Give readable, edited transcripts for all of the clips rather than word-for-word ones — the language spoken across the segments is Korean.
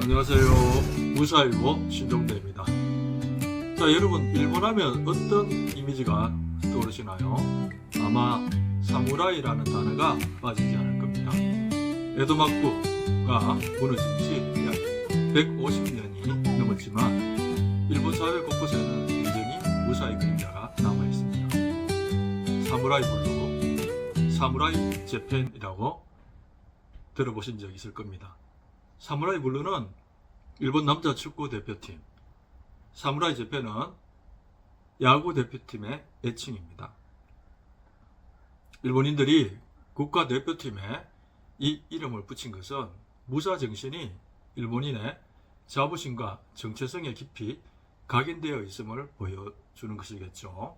안녕하세요. 무사일보 신종대입니다. 자, 여러분, 일본 하면 어떤 이미지가 떠오르시나요? 아마 사무라이라는 단어가 빠지지 않을 겁니다. 에도마쿠가 무너진 지 약 150년이 넘었지만 일본 사회 곳곳에는 여전히 무사히 그림자가 남아있습니다. 사무라이 블루, 사무라이 재팬이라고 들어보신 적 있을 겁니다. 사무라이 블루는 일본 남자 축구 대표팀, 사무라이 재팬은 야구 대표팀의 애칭입니다. 일본인들이 국가 대표팀에 이 이름을 붙인 것은 무사 정신이 일본인의 자부심과 정체성에 깊이 각인되어 있음을 보여주는 것이겠죠.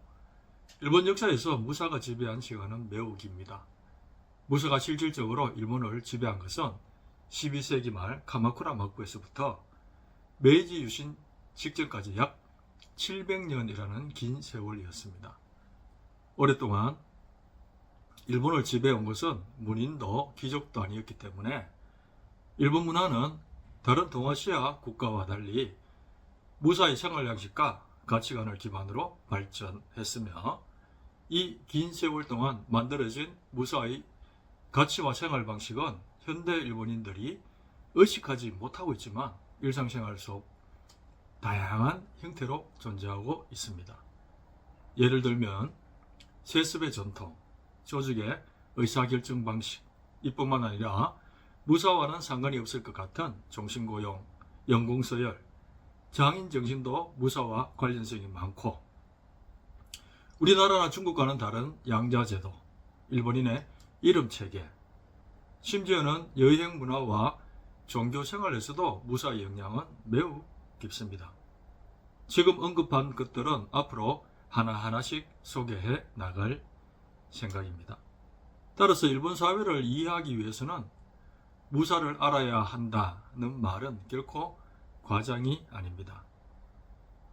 일본 역사에서 무사가 지배한 시간은 매우 깁니다. 무사가 실질적으로 일본을 지배한 것은 12세기 말 카마쿠라 막부에서부터 메이지 유신 직전까지 약 700년이라는 긴 세월이었습니다. 오랫동안 일본을 지배해온 것은 문인도 귀족도 아니었기 때문에 일본 문화는 다른 동아시아 국가와 달리 무사의 생활 양식과 가치관을 기반으로 발전했으며 이 긴 세월 동안 만들어진 무사의 가치와 생활 방식은 현대 일본인들이 의식하지 못하고 있지만 일상생활 속 다양한 형태로 존재하고 있습니다. 예를 들면 세습의 전통, 조직의 의사결정 방식 이뿐만 아니라 무사와는 상관이 없을 것 같은 종신고용, 연공서열, 장인 정신도 무사와 관련성이 많고 우리나라나 중국과는 다른 양자제도, 일본인의 이름체계, 심지어는 여행 문화와 종교 생활에서도 무사의 영향은 매우 깊습니다. 지금 언급한 것들은 앞으로 하나하나씩 소개해 나갈 생각입니다. 따라서 일본 사회를 이해하기 위해서는 무사를 알아야 한다는 말은 결코 과장이 아닙니다.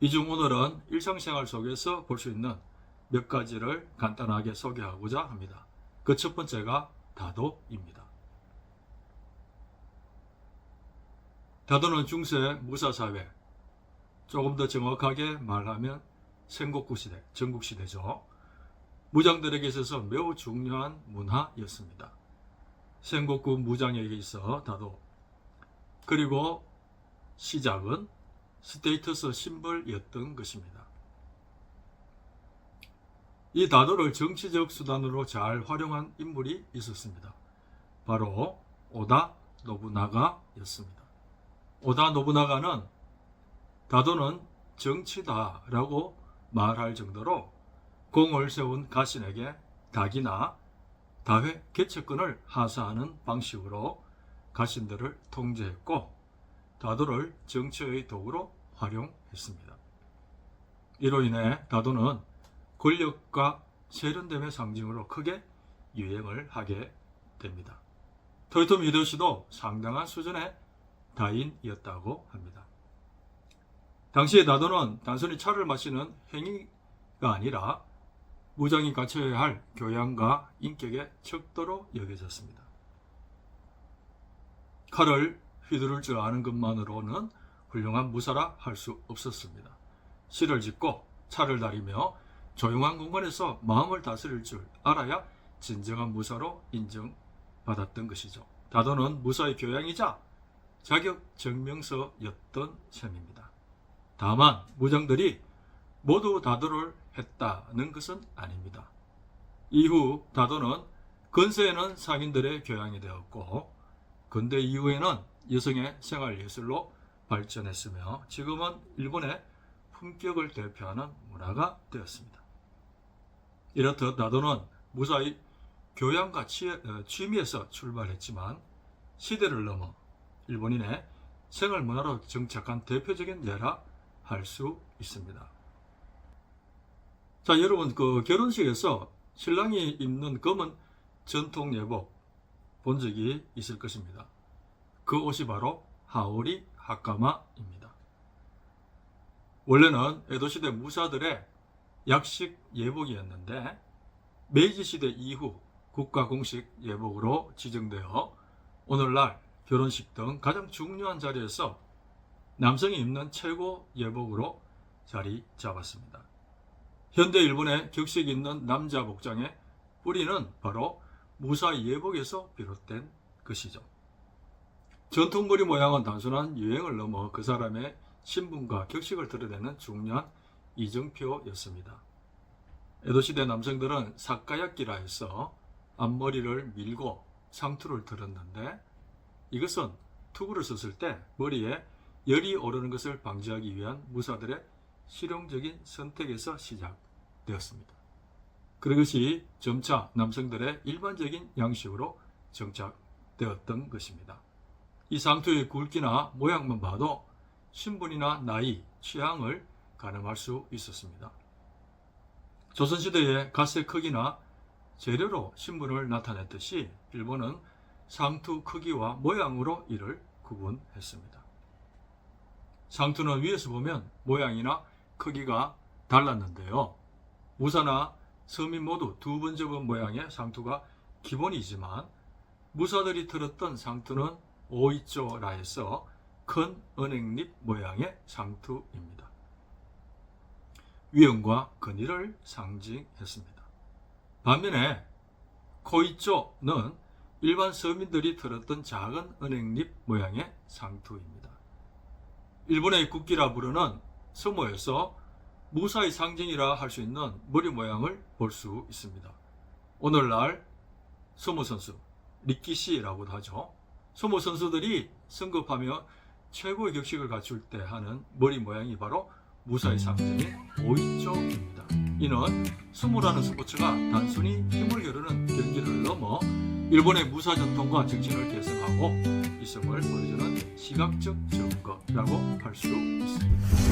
이 중 오늘은 일상생활 속에서 볼 수 있는 몇 가지를 간단하게 소개하고자 합니다. 그 첫 번째가 다도입니다. 다도는 중세 무사사회, 조금 더 정확하게 말하면 생곡구 시대, 전국시대죠. 무장들에게 있어서 매우 중요한 문화였습니다. 생곡구 무장에게 있어 다도, 그리고 시작은 스테이터스 심벌이었던 것입니다. 이 다도를 정치적 수단으로 잘 활용한 인물이 있었습니다. 바로 오다 노부나가였습니다. 오다 노부나가는 다도는 정치다라고 말할 정도로 공을 세운 가신에게 닭이나 다회 개척권을 하사하는 방식으로 가신들을 통제했고 다도를 정치의 도구로 활용했습니다. 이로 인해 다도는 권력과 세련됨의 상징으로 크게 유행을 하게 됩니다. 토요토미 히데요시도 상당한 수준의 다인이었다고 합니다. 당시의 나도는 단순히 차를 마시는 행위가 아니라 무장이 갖춰야 할 교양과 인격의 척도로 여겨졌습니다. 칼을 휘두를 줄 아는 것만으로는 훌륭한 무사라 할 수 없었습니다. 실을 짚고 차를 다리며 조용한 공간에서 마음을 다스릴 줄 알아야 진정한 무사로 인정받았던 것이죠. 다도는 무사의 교양이자 자격 증명서였던 셈입니다. 다만 무장들이 모두 다도를 했다는 것은 아닙니다. 이후 다도는 근세에는 상인들의 교양이 되었고 근대 이후에는 여성의 생활예술로 발전했으며 지금은 일본의 품격을 대표하는 문화가 되었습니다. 이렇듯 다도는 무사의 교양과 취미에서 출발했지만 시대를 넘어 일본인의 생활 문화로 정착한 대표적인 예라 할 수 있습니다. 자, 여러분, 결혼식에서 신랑이 입는 검은 전통 예복 본 적이 있을 것입니다. 그 옷이 바로 하오리 하카마입니다. 원래는 에도시대 무사들의 약식 예복이었는데 메이지시대 이후 국가 공식 예복으로 지정되어 오늘날 결혼식 등 가장 중요한 자리에서 남성이 입는 최고 예복으로 자리 잡았습니다. 현대 일본의 격식 있는 남자 복장의 뿌리는 바로 무사 예복에서 비롯된 것이죠. 전통 머리 모양은 단순한 유행을 넘어 그 사람의 신분과 격식을 드러내는 중요한 이정표였습니다. 에도시대 남성들은 사카야끼라 해서 앞머리를 밀고 상투를 들었는데, 이것은 투구를 썼을 때 머리에 열이 오르는 것을 방지하기 위한 무사들의 실용적인 선택에서 시작되었습니다. 그것이 점차 남성들의 일반적인 양식으로 정착되었던 것입니다. 이 상투의 굵기나 모양만 봐도 신분이나 나이, 취향을 가늠할 수 있었습니다. 조선시대의 갓의 크기나 재료로 신분을 나타냈듯이 일본은 상투 크기와 모양으로 이를 구분했습니다. 상투는 위에서 보면 모양이나 크기가 달랐는데요. 무사나 서민 모두 두 번 접은 모양의 상투가 기본이지만 무사들이 들었던 상투는 오이쪼라 해서 큰 은행잎 모양의 상투입니다. 위엄과 권위를 상징했습니다. 반면에 코이쪼는 일반 서민들이 들었던 작은 은행잎 모양의 상투입니다. 일본의 국기라 부르는 서모에서 무사의 상징이라 할 수 있는 머리 모양을 볼 수 있습니다. 오늘날 서모 선수, 리키시라고도 하죠. 서모 선수들이 승급하며 최고의 격식을 갖출 때 하는 머리 모양이 바로 무사의 상징인 오이쪼입니다. 이는 스모라는 스포츠가 단순히 힘을 겨루는 경기를 넘어 일본의 무사 전통과 정신을 계승하고 있음을 보여주는 시각적 증거라고 할 수 있습니다.